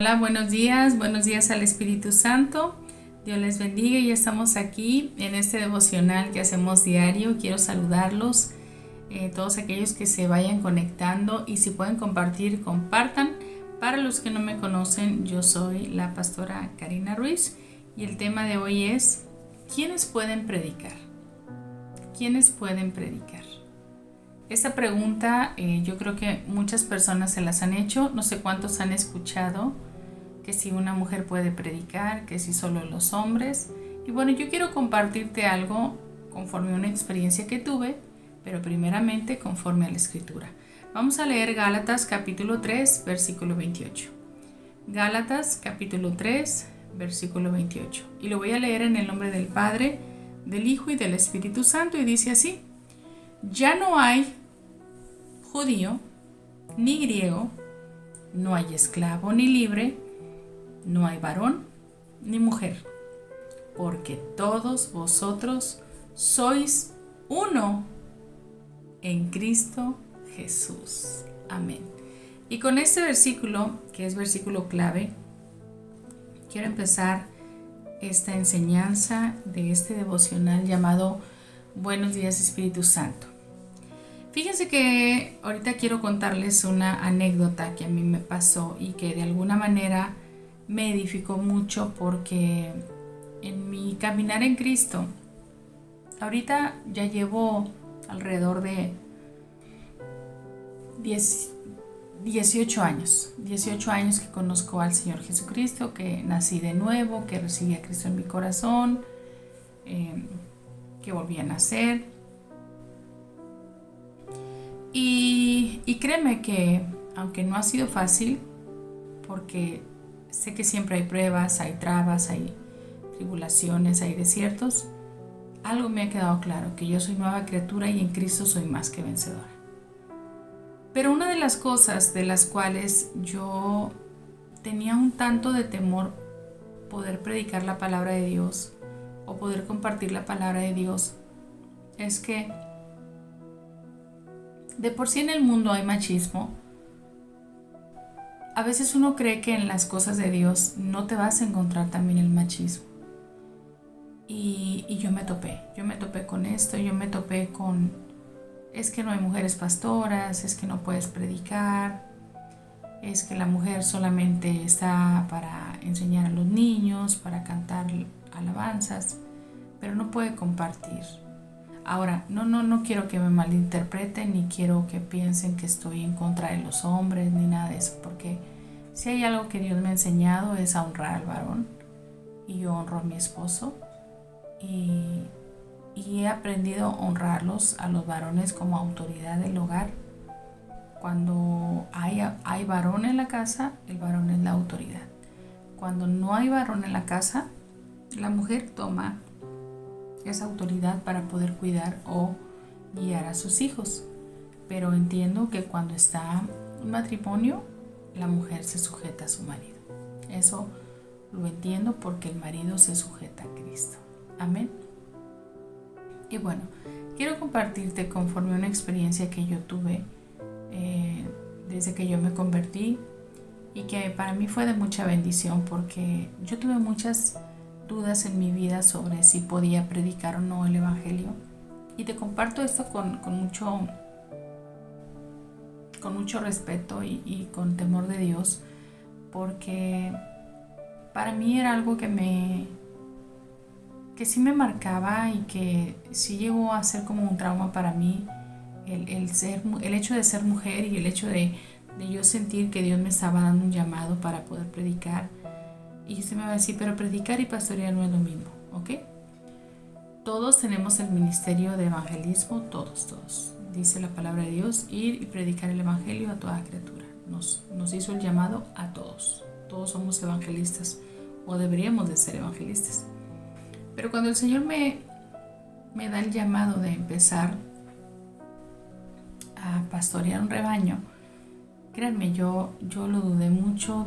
Hola, buenos días al Espíritu Santo. Dios les bendiga y estamos aquí en este devocional que hacemos diario. Quiero saludarlos, todos aquellos que se vayan conectando y si pueden compartir, compartan. Para los que no me conocen, yo soy la pastora Karina Ruiz y el tema de hoy es ¿quiénes pueden predicar? ¿Quiénes pueden predicar? Esta pregunta yo creo que muchas personas se las han hecho, no sé cuántos han escuchado que si una mujer puede predicar, que si solo los hombres. Y bueno, yo quiero compartirte algo conforme a una experiencia que tuve, pero primeramente conforme a la Escritura. Vamos a leer Gálatas capítulo 3, versículo 28. Gálatas capítulo 3, versículo 28. Y lo voy a leer en el nombre del Padre, del Hijo y del Espíritu Santo y dice así: ya no hay judío ni griego, no hay esclavo ni libre, no hay varón ni mujer, porque todos vosotros sois uno en Cristo Jesús. Amén. Y con este versículo, que es versículo clave, quiero empezar esta enseñanza de este devocional llamado Buenos días Espíritu Santo. Fíjense que ahorita quiero contarles una anécdota que a mí me pasó y que de alguna manera me edificó mucho porque en mi caminar en Cristo, ahorita ya llevo alrededor de 18 años que conozco al Señor Jesucristo, que nací de nuevo, que recibí a Cristo en mi corazón, que volví a nacer. Y créeme que aunque no ha sido fácil, porque sé que siempre hay pruebas, hay trabas, hay tribulaciones, hay desiertos, algo me ha quedado claro, que yo soy nueva criatura y en Cristo soy más que vencedora. Pero una de las cosas de las cuales yo tenía un tanto de temor poder predicar la palabra de Dios o poder compartir la palabra de Dios es que de por sí en el mundo hay machismo. A veces uno cree que en las cosas de Dios no te vas a encontrar también el machismo. Y yo me topé con esto, yo me topé con, es que no hay mujeres pastoras, es que no puedes predicar, es que la mujer solamente está para enseñar a los niños, para cantar alabanzas, pero no puede compartir. Ahora, no quiero que me malinterpreten, ni quiero que piensen que estoy en contra de los hombres, ni nada de eso, porque si hay algo que Dios me ha enseñado es a honrar al varón, y yo honro a mi esposo, y he aprendido a honrarlos, a los varones, como autoridad del hogar. Cuando hay varón en la casa, el varón es la autoridad. Cuando no hay varón en la casa, la mujer toma esa autoridad para poder cuidar o guiar a sus hijos. Pero entiendo que cuando está un matrimonio, la mujer se sujeta a su marido. Eso lo entiendo porque el marido se sujeta a Cristo. Amén. Y bueno, quiero compartirte conforme a una experiencia que yo tuve desde que yo me convertí y que para mí fue de mucha bendición porque yo tuve muchas dudas en mi vida sobre si podía predicar o no el evangelio, y te comparto esto con mucho respeto y con temor de Dios, porque para mí era algo que sí me marcaba y que sí llegó a ser como un trauma para mí, el hecho de ser mujer y el hecho de yo sentir que Dios me estaba dando un llamado para poder predicar. Y usted me va a decir, pero predicar y pastorear no es lo mismo, ¿ok? Todos tenemos el ministerio de evangelismo, todos. Dice la palabra de Dios, ir y predicar el evangelio a toda criatura. Nos hizo el llamado a todos. Todos somos evangelistas, o deberíamos de ser evangelistas. Pero cuando el Señor me da el llamado de empezar a pastorear un rebaño, créanme, yo lo dudé mucho.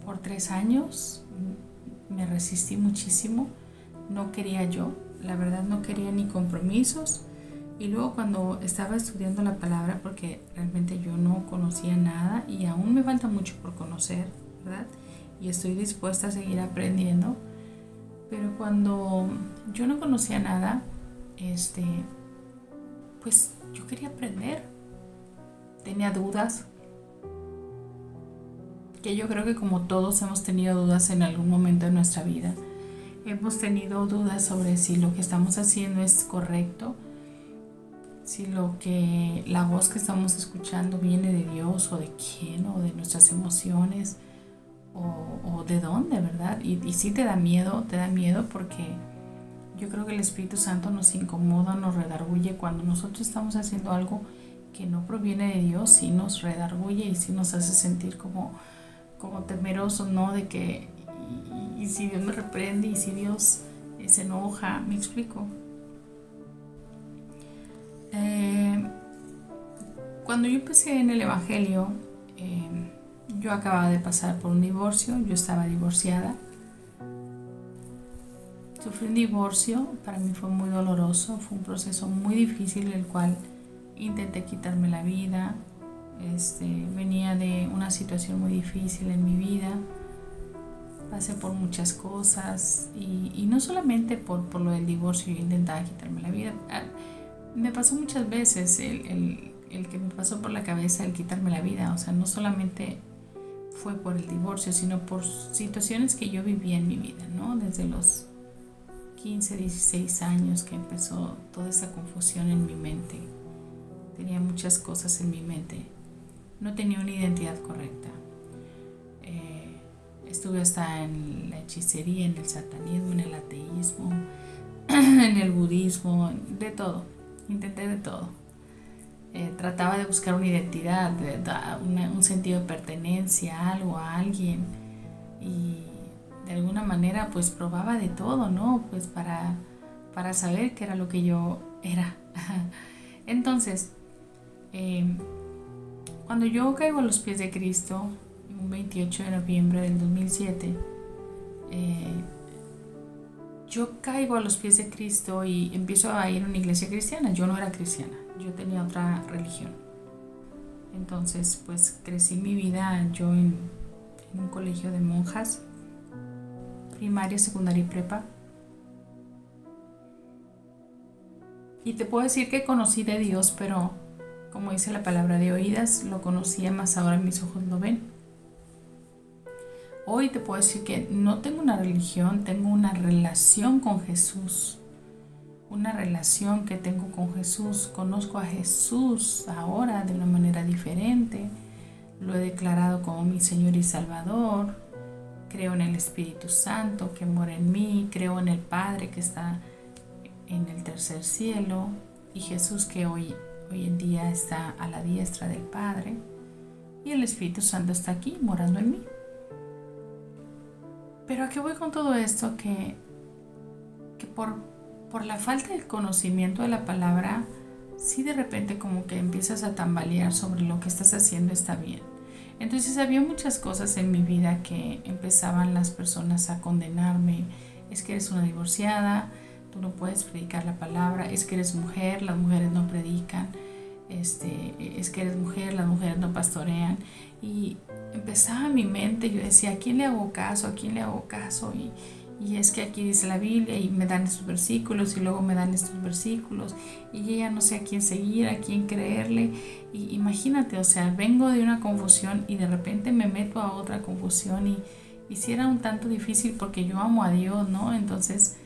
Por 3 años me resistí muchísimo, no quería yo, la verdad no quería ni compromisos. Y luego cuando estaba estudiando la palabra, porque realmente yo no conocía nada y aún me falta mucho por conocer, ¿verdad? Y estoy dispuesta a seguir aprendiendo. Pero cuando yo no conocía nada, pues yo quería aprender. Tenía dudas, que yo creo que como todos hemos tenido dudas en algún momento de nuestra vida. Hemos tenido dudas sobre si lo que estamos haciendo es correcto, si la voz que estamos escuchando viene de Dios o de quién, o de nuestras emociones, o de dónde, ¿verdad? Y sí te da miedo porque yo creo que el Espíritu Santo nos incomoda, nos redarguye cuando nosotros estamos haciendo algo que no proviene de Dios. Sí nos redarguye y sí nos hace sentir como temerosos, ¿no? De que, y si Dios me reprende, y si Dios se enoja, ¿me explico? Cuando yo empecé en el Evangelio, yo acababa de pasar por un divorcio, yo estaba divorciada. Sufrí un divorcio, para mí fue muy doloroso, fue un proceso muy difícil, el cual intenté quitarme la vida. Venía de una situación muy difícil en mi vida, pasé por muchas cosas y no solamente por lo del divorcio yo intentaba quitarme la vida. Me pasó muchas veces el que me pasó por la cabeza el quitarme la vida, o sea, no solamente fue por el divorcio, sino por situaciones que yo vivía en mi vida, ¿no? Desde los 15, 16 años que empezó toda esa confusión en mi mente. Tenía muchas cosas en mi mente. No tenía una identidad correcta. Estuve hasta en la hechicería, en el satanismo, en el ateísmo, en el budismo, de todo. Intenté de todo. Trataba de buscar una identidad, un sentido de pertenencia a algo, a alguien. Y de alguna manera pues probaba de todo, ¿no? Pues para saber qué era lo que yo era. Entonces, cuando yo caigo a los pies de Cristo, un 28 de noviembre del 2007, yo caigo a los pies de Cristo y empiezo a ir a una iglesia cristiana. Yo no era cristiana, yo tenía otra religión. Entonces, pues crecí mi vida yo en un colegio de monjas, primaria, secundaria y prepa. Y te puedo decir que conocí de Dios, pero como dice la palabra, de oídas lo conocía, más ahora mis ojos lo ven. Hoy te puedo decir que no tengo una religión, tengo una relación con Jesús. Una relación que tengo con Jesús. Conozco a Jesús ahora de una manera diferente. Lo he declarado como mi Señor y Salvador. Creo en el Espíritu Santo que mora en mí. Creo en el Padre que está en el tercer cielo. Y Jesús que hoy en día está a la diestra del Padre. Y el Espíritu Santo está aquí morando en mí. Pero ¿a qué voy con todo esto? Que por la falta de conocimiento de la palabra, sí de repente como que empiezas a tambalear sobre lo que estás haciendo está bien. Entonces había muchas cosas en mi vida que empezaban las personas a condenarme. Es que eres una divorciada, tú no puedes predicar la palabra, es que eres mujer, las mujeres no predican, es que eres mujer, las mujeres no pastorean. Y empezaba mi mente, yo decía, ¿a quién le hago caso? ¿A quién le hago caso? Y es que aquí dice la Biblia y me dan estos versículos y luego me dan estos versículos y yo ya no sé a quién seguir, a quién creerle. Y imagínate, o sea, vengo de una confusión y de repente me meto a otra confusión y sí era un tanto difícil porque yo amo a Dios, ¿no? Entonces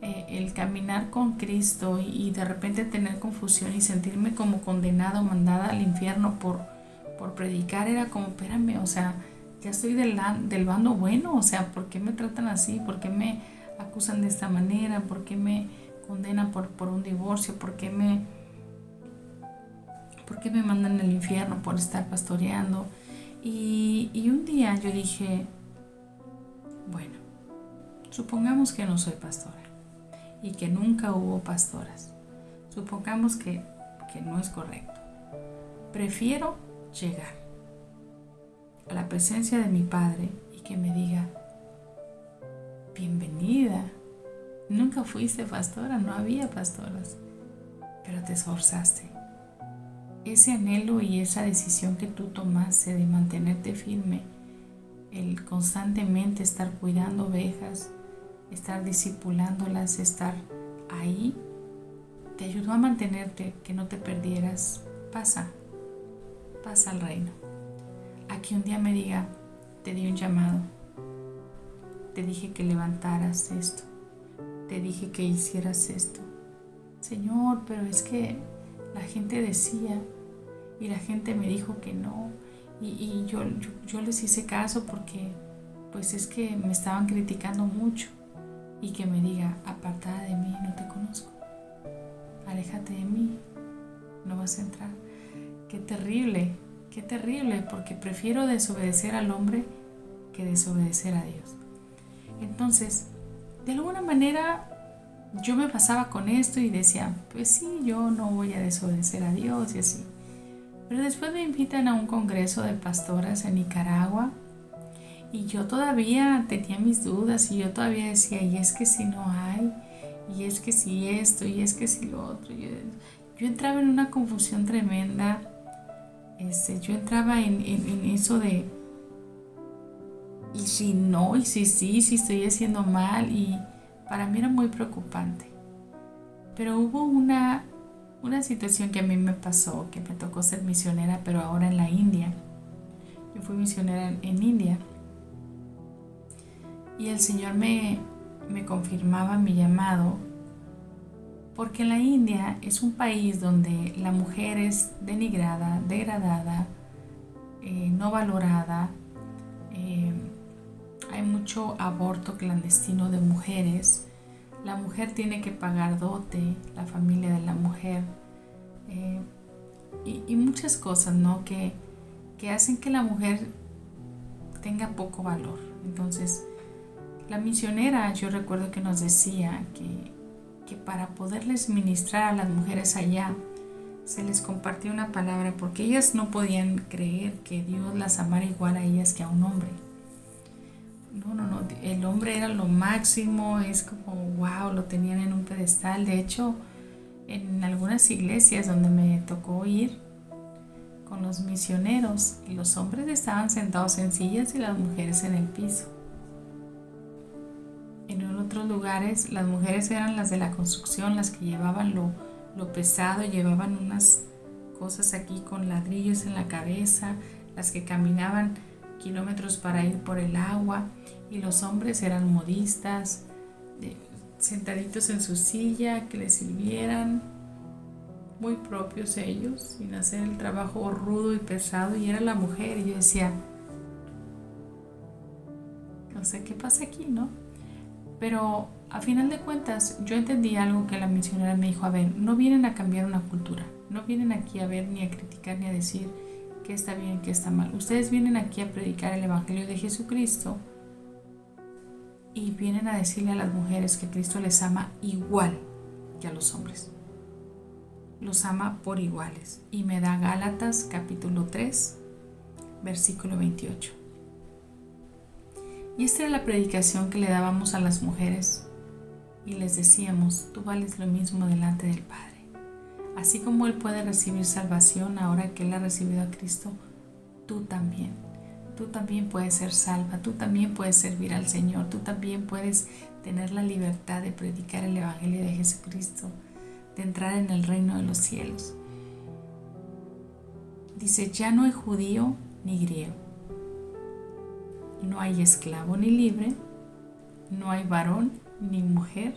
el caminar con Cristo y de repente tener confusión y sentirme como condenada o mandada al infierno por predicar era como, espérame, o sea, ya estoy del bando bueno, o sea, ¿por qué me tratan así? ¿Por qué me acusan de esta manera? ¿Por qué me condenan por un divorcio? ¿Por qué me mandan al infierno por estar pastoreando? Y un día yo dije, bueno, supongamos que no soy pastora y que nunca hubo pastoras. Supongamos que no es correcto. Prefiero llegar a la presencia de mi Padre y que me diga, bienvenida, nunca fuiste pastora, no había pastoras, pero te esforzaste. Ese anhelo y esa decisión que tú tomaste de mantenerte firme el constantemente estar cuidando ovejas, estar discipulándolas, estar ahí, te ayudó a mantenerte, que no te perdieras. Pasa al reino. A que un día me diga, te di un llamado, te dije que levantaras esto, te dije que hicieras esto. Señor, pero es que la gente decía y la gente me dijo que no, y yo les hice caso porque pues es que me estaban criticando mucho. Y que me diga, apartada de mí, no te conozco, aléjate de mí, no vas a entrar. Qué terrible, porque prefiero desobedecer al hombre que desobedecer a Dios. Entonces, de alguna manera yo me pasaba con esto y decía, pues sí, yo no voy a desobedecer a Dios y así. Pero después me invitan a un congreso de pastoras en Nicaragua y yo todavía tenía mis dudas y yo todavía decía, y es que si no hay, y es que si esto, y es que si lo otro. Yo entraba en una confusión tremenda. Yo entraba en eso de, y si no, y si sí, si estoy haciendo mal, y para mí era muy preocupante. Pero hubo una situación que a mí me pasó, que me tocó ser misionera, pero ahora en la India. Yo fui misionera en India. Y el Señor me confirmaba mi llamado, porque la India es un país donde la mujer es denigrada, degradada, no valorada. Hay mucho aborto clandestino de mujeres. La mujer tiene que pagar dote, la familia de la mujer, y muchas cosas, ¿no? que hacen que la mujer tenga poco valor. Entonces, la misionera, yo recuerdo que nos decía que para poderles ministrar a las mujeres allá, se les compartía una palabra, porque ellas no podían creer que Dios las amara igual a ellas que a un hombre. No, el hombre era lo máximo, es como wow, lo tenían en un pedestal. De hecho, en algunas iglesias donde me tocó ir con los misioneros, los hombres estaban sentados en sillas y las mujeres en el piso. En otros lugares las mujeres eran las de la construcción, las que llevaban lo pesado, llevaban unas cosas aquí con ladrillos en la cabeza, las que caminaban kilómetros para ir por el agua, y los hombres eran modistas, sentaditos en su silla, que les sirvieran, muy propios ellos, sin hacer el trabajo rudo y pesado, y era la mujer. Y yo decía, no sé qué pasa aquí, ¿no? Pero a final de cuentas yo entendí algo que la misionera me dijo, a ver, no vienen a cambiar una cultura, no vienen aquí a ver ni a criticar ni a decir qué está bien, qué está mal. Ustedes vienen aquí a predicar el Evangelio de Jesucristo y vienen a decirle a las mujeres que Cristo les ama igual que a los hombres. Los ama por iguales. Y me da Gálatas capítulo 3, versículo 28. Y esta era la predicación que le dábamos a las mujeres y les decíamos, tú vales lo mismo delante del Padre. Así como Él puede recibir salvación ahora que Él ha recibido a Cristo, tú también. Tú también puedes ser salva, tú también puedes servir al Señor, tú también puedes tener la libertad de predicar el Evangelio de Jesucristo, de entrar en el reino de los cielos. Dice, ya no hay judío ni griego. No hay esclavo ni libre, no hay varón ni mujer,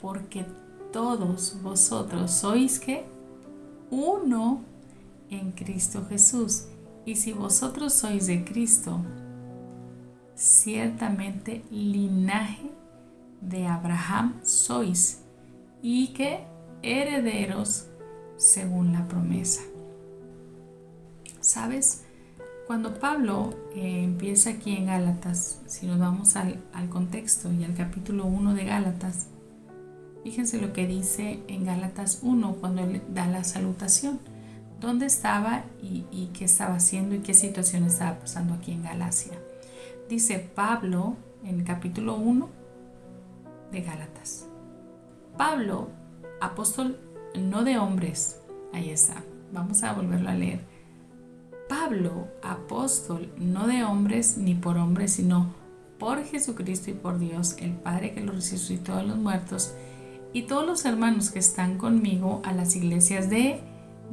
porque todos vosotros sois ¿qué? Uno en Cristo Jesús. Y si vosotros sois de Cristo, ciertamente linaje de Abraham sois, y que herederos según la promesa. ¿Sabes? Cuando Pablo empieza aquí en Gálatas, si nos vamos al contexto y al capítulo 1 de Gálatas, fíjense lo que dice en Gálatas 1 cuando él da la salutación. ¿Dónde estaba y qué estaba haciendo y qué situación estaba pasando aquí en Galacia? Dice Pablo en el capítulo 1 de Gálatas. Pablo, apóstol no de hombres, ahí está, vamos a volverlo a leer. Pablo, apóstol, no de hombres ni por hombres, sino por Jesucristo y por Dios, el Padre que lo resucitó de los muertos, y todos los hermanos que están conmigo a las iglesias de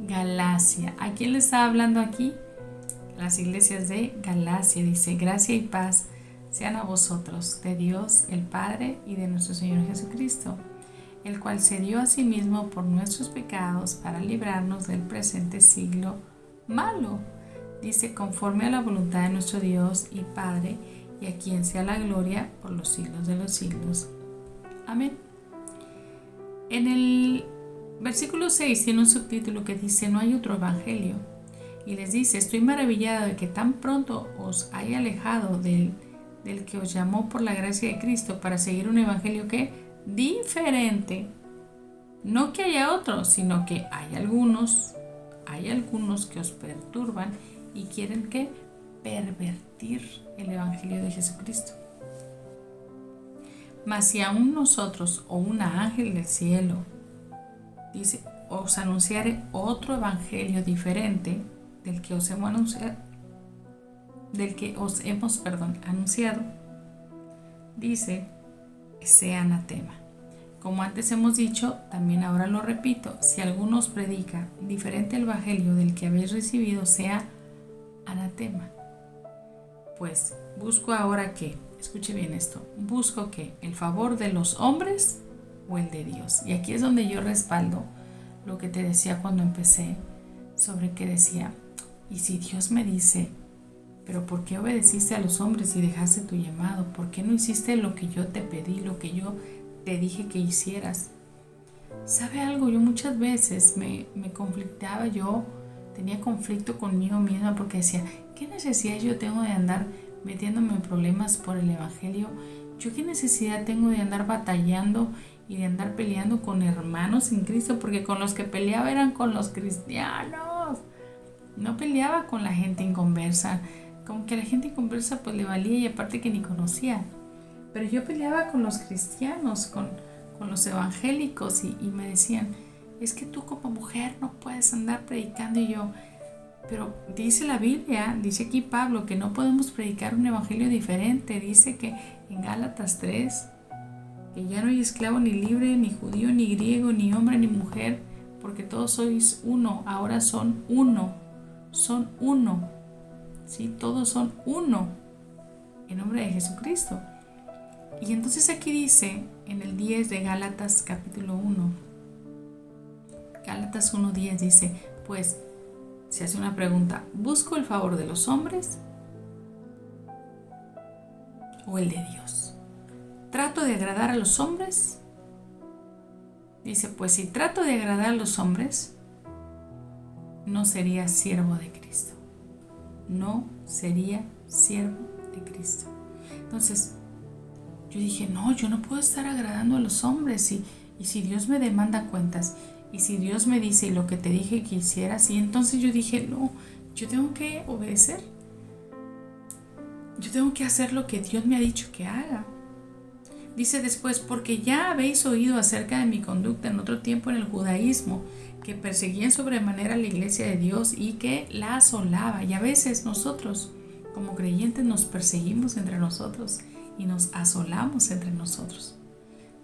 Galacia. ¿A quién le está hablando aquí? Las iglesias de Galacia. Dice: gracia y paz sean a vosotros, de Dios el Padre y de nuestro Señor Jesucristo, el cual se dio a sí mismo por nuestros pecados para librarnos del presente siglo malo. Dice: conforme a la voluntad de nuestro Dios y Padre, y a quien sea la gloria por los siglos de los siglos. Amén. En el versículo 6 tiene un subtítulo que dice: no hay otro evangelio. Y les dice: estoy maravillado de que tan pronto os haya alejado del que os llamó por la gracia de Cristo para seguir un evangelio que diferente. No que haya otro, sino que hay algunos que os perturban y quieren que pervertir el evangelio de Jesucristo. Mas si aún nosotros o un ángel del cielo, dice, os anunciare otro evangelio diferente del que os hemos anunciado, dice: sea anatema. Como antes hemos dicho, también ahora lo repito: si alguno os predica diferente el evangelio del que habéis recibido, sea anatema. Pues busco ahora que, escuche bien esto, busco que el favor de los hombres o el de Dios. Y aquí es donde yo respaldo lo que te decía cuando empecé, sobre que decía: y si Dios me dice, pero ¿por qué obedeciste a los hombres y dejaste tu llamado? ¿Por qué no hiciste lo que yo te pedí, lo que yo te dije que hicieras? ¿Sabe algo? Yo muchas veces me conflictaba, yo tenía conflicto conmigo misma porque decía: ¿qué necesidad yo tengo de andar metiéndome en problemas por el evangelio? ¿Yo qué necesidad tengo de andar batallando y de andar peleando con hermanos en Cristo? Porque con los que peleaba eran con los cristianos. No peleaba con la gente inconversa. Como que a la gente inconversa pues le valía, y aparte que ni conocía. Pero yo peleaba con los cristianos, con los evangélicos, y me decían: es que tú como mujer no puedes andar predicando. Y yo: pero dice la Biblia, dice aquí Pablo, que no podemos predicar un evangelio diferente. Dice que en Gálatas 3, que ya no hay esclavo ni libre, ni judío ni griego, ni hombre ni mujer, porque todos sois uno. Ahora son uno, ¿sí? Todos son uno en nombre de Jesucristo. Y entonces aquí dice en el 10 de Gálatas capítulo 1, Gálatas 1:10 dice: pues se hace una pregunta: ¿busco el favor de los hombres o el de Dios? ¿Trato de agradar a los hombres? Dice: pues si trato de agradar a los hombres, no sería siervo de Cristo. No sería siervo de Cristo. Entonces yo dije: no, yo no puedo estar agradando a los hombres. Y si Dios me demanda cuentas, y si Dios me dice lo que te dije que hicieras, y entonces yo dije: no, yo tengo que obedecer. Yo tengo que hacer lo que Dios me ha dicho que haga. Dice después: porque ya habéis oído acerca de mi conducta en otro tiempo en el judaísmo, que perseguía en sobremanera a la iglesia de Dios y que la asolaba. Y a veces nosotros, como creyentes, nos perseguimos entre nosotros y nos asolamos entre nosotros.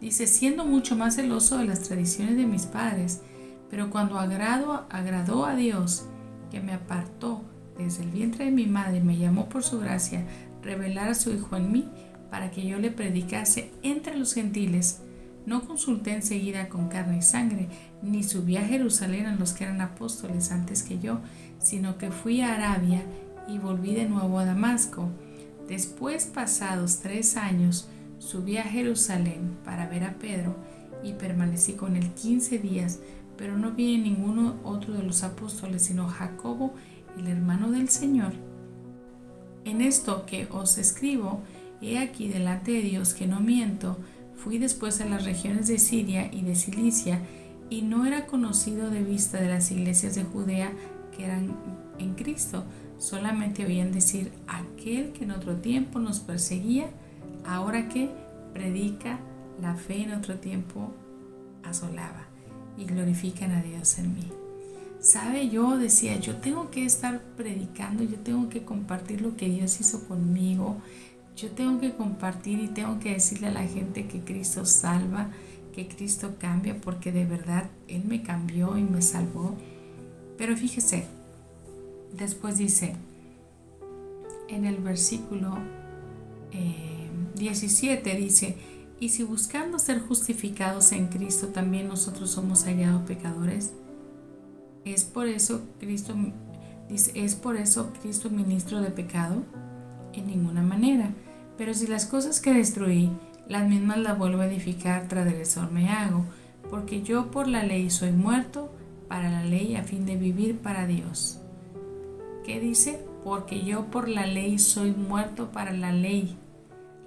Dice: siendo mucho más celoso de las tradiciones de mis padres, pero cuando agradó a Dios, que me apartó desde el vientre de mi madre y me llamó por su gracia, revelar a su Hijo en mí, para que yo le predicase entre los gentiles, no consulté enseguida con carne y sangre, ni subí a Jerusalén a los que eran apóstoles antes que yo, sino que fui a Arabia y volví de nuevo a Damasco. Después, pasados 3 años, subí a Jerusalén para ver a Pedro y permanecí con él 15 días, pero no vi en ninguno otro de los apóstoles, sino Jacobo, el hermano del Señor. En esto que os escribo, he aquí delante de Dios que no miento, fui después a las regiones de Siria y de Cilicia, y no era conocido de vista de las iglesias de Judea que eran en Cristo. Solamente oían decir: aquel que en otro tiempo nos perseguía, ahora que predica la fe en otro tiempo asolaba, y glorifican a Dios en mí. ¿Sabe? Yo decía, yo tengo que estar predicando, yo tengo que compartir lo que Dios hizo conmigo, yo tengo que compartir y tengo que decirle a la gente que Cristo salva, que Cristo cambia, porque de verdad Él me cambió y me salvó. Pero fíjese, después dice, en el versículo 17 dice, y si buscando ser justificados en Cristo también nosotros somos hallados pecadores, ¿es por eso Cristo ministro de pecado? En ninguna manera. Pero si las cosas que destruí, las mismas las vuelvo a edificar, transgresor me hago, porque yo por la ley soy muerto para la ley a fin de vivir para Dios. ¿Qué dice? Porque yo por la ley soy muerto para la ley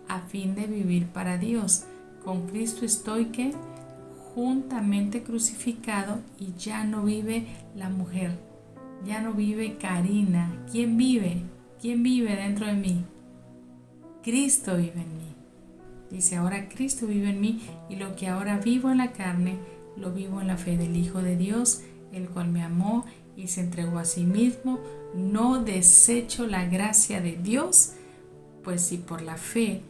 a fin de vivir para Dios. Con Cristo estoy que juntamente crucificado, y ya no vive la mujer, ya no vive Karina. ¿Quién vive? ¿Quién vive dentro de mí? Cristo vive en mí. Dice, ahora Cristo vive en mí, y lo que ahora vivo en la carne, lo vivo en la fe del Hijo de Dios, el cual me amó y se entregó a sí mismo. No desecho la gracia de Dios, pues si por la fe,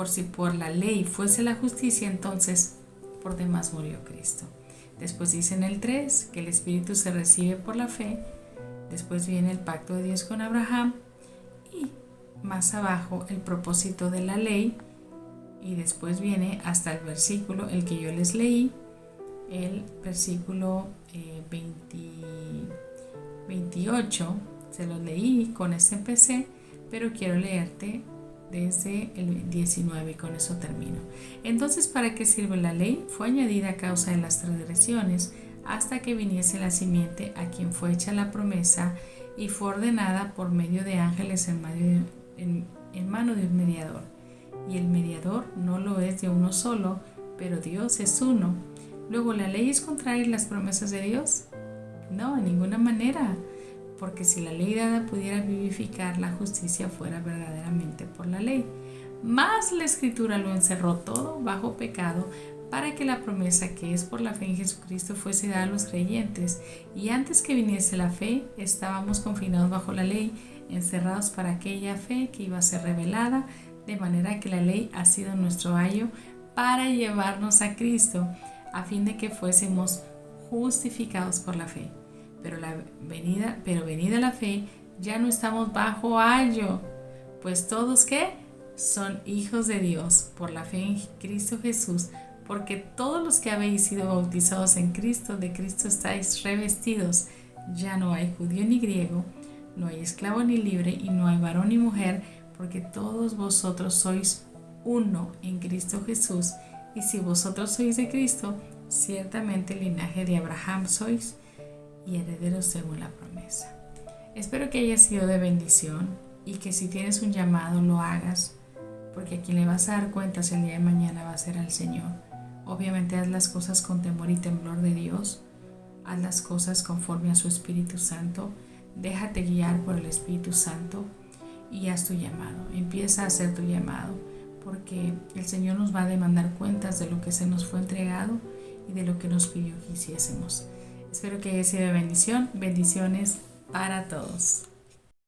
si por la ley fuese la justicia, entonces por demás murió Cristo. Después dice en el 3 que el Espíritu se recibe por la fe. Después viene el pacto de Dios con Abraham, y más abajo el propósito de la ley, y después viene hasta el versículo, el que yo les leí, el versículo 28, se los leí, con este empecé, pero quiero leerte desde el 19 y con eso termino. Entonces, ¿para qué sirve la ley? Fue añadida a causa de las transgresiones, hasta que viniese la simiente a quien fue hecha la promesa, y fue ordenada por medio de ángeles en mano de un mediador. Y el mediador no lo es de uno solo, pero Dios es uno. Luego, ¿la ley es contraria a las promesas de Dios? No, en ninguna manera, porque si la ley dada pudiera vivificar, la justicia fuera verdaderamente por la ley. Mas la Escritura lo encerró todo bajo pecado, para que la promesa que es por la fe en Jesucristo fuese dada a los creyentes. Y antes que viniese la fe, estábamos confinados bajo la ley, encerrados para aquella fe que iba a ser revelada, de manera que la ley ha sido nuestro ayo para llevarnos a Cristo, a fin de que fuésemos justificados por la fe. Pero venida la fe, ya no estamos bajo ayo, pues todos ¿qué? Son hijos de Dios por la fe en Cristo Jesús, porque todos los que habéis sido bautizados en Cristo, de Cristo estáis revestidos. Ya no hay judío ni griego, no hay esclavo ni libre, y no hay varón ni mujer, porque todos vosotros sois uno en Cristo Jesús. Y si vosotros sois de Cristo, ciertamente el linaje de Abraham sois, y herederos según la promesa. Espero que haya sido de bendición, y que si tienes un llamado lo hagas, porque a quien le vas a dar cuentas el día de mañana va a ser al Señor. Obviamente haz las cosas con temor y temblor de Dios, haz las cosas conforme a su Espíritu Santo, déjate guiar por el Espíritu Santo y haz tu llamado. Empieza a hacer tu llamado, porque el Señor nos va a demandar cuentas de lo que se nos fue entregado y de lo que nos pidió que hiciésemos. Espero que haya sido de bendición. Bendiciones para todos.